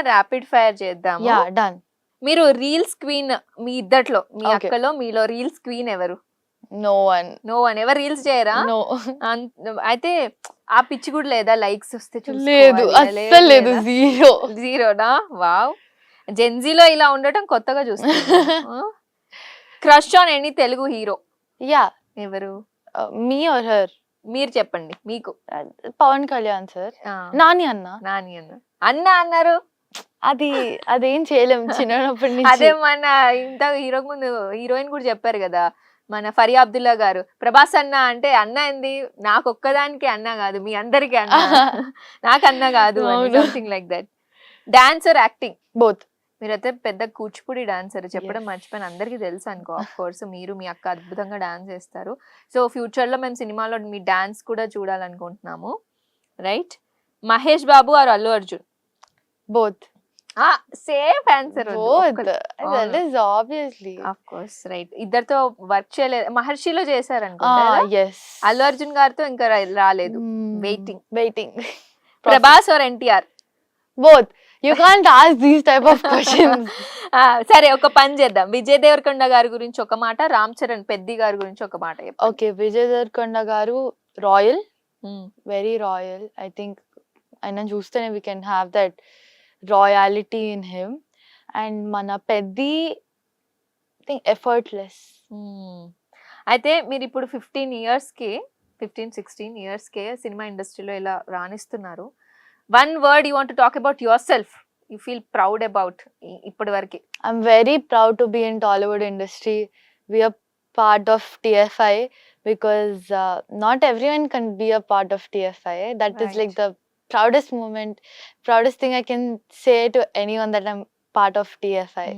Rapid fire చేద్దాము. Yeah done. మీరు reels queen మీ ఇద్దట్లో, మీ Okay. అక్కలో మీలో రీల్స్ క్వీన్ ఎవరు? No one. No one. ఎవరు రీల్స్ చేయరా? నో. అయితే ఆ పిచ్చి కూడా లేదా? లైక్స్ వస్తే లేదు, అస్సలు లేదు, జీరో. జీరోనా? వావ్. జెన్జీలో ఇలా ఉండటం కొత్తగా చూస్తున్నా. Crush on any Telugu hero? Yeah. ఎవరు? మీ ఆర్ హర్? మీరు చెప్పండి మీకు. పవన్ కళ్యాణ్ సార్. ఆ, నాని అన్న. నాని అన్న. అన్న అన్నారు. అదేం చేయలేం చిన్నప్పటి అదే నుంచి. మన ఇంత హీరోకి ముందు హీరోయిన్ కూడా చెప్పారు కదా, మన ఫరియా అబ్దుల్లా గారు, ప్రభాస్ అన్న అంటే అన్న ఏంది, నాకు ఒక్కదానికి అన్న కాదు మీ అందరికి అన్న, నాకు అన్న కాదు అని, అవును. Something like that. Dancer, acting? Both. మీరైతే పెద్ద కూచిపూడి డాన్సర్, చెప్పడం Yes. మర్చిపోయిన, అందరికీ తెలుసు అనుకో. ఆఫ్ కోర్స్ మీరు మీ అక్క అద్భుతంగా డాన్స్ చేస్తారు. సో ఫ్యూచర్ లో మేము సినిమాలో మీ డాన్స్ కూడా చూడాలనుకుంటున్నాము, right? Mahesh Babu or Allu Arjun? Both. Safe answer. Both. That is obviously. Of course, right. ఇద్దరితో వర్క్ చేయలేదు, మహర్షిలో చేశారు అనుకుంటా కదా? yes. అల్లు అర్జున్ గారితో ఇంకా రాలేదు, waiting. Waiting. Prabhas or NTR? Both. You can't ask these type of questions. సరే, ఒక పని చేద్దాం. విజయ్ దేవరకొండ గారి గురించి ఒక మాట, రామ్ చరణ్ పెద్ది గారి గురించి ఒక మాట చెప్పండి. ఓకే, విజయ్ దేవరకొండ గారు royal, Hmm. Very royal. I think ఆయన చూస్తేనే we can have that royalty in him. And మన పెద్ది థింక్ ఎఫర్ట్లెస్. అయితే మీరు ఇప్పుడు 15-16 ఇయర్స్ కే సినిమా ఇండస్ట్రీలో ఇలా రాణిస్తున్నారు. One word you want to talk about your self ఫీల్ ప్రౌడ్ అబౌట్ ఇప్పటి వరకు? I'm very proud to be in Tollywood industry. We are part of TFI because not everyone can be a part of TFI. That is like Right. the proudest moment, proudest thing I can say to anyone that I'm part of TFI.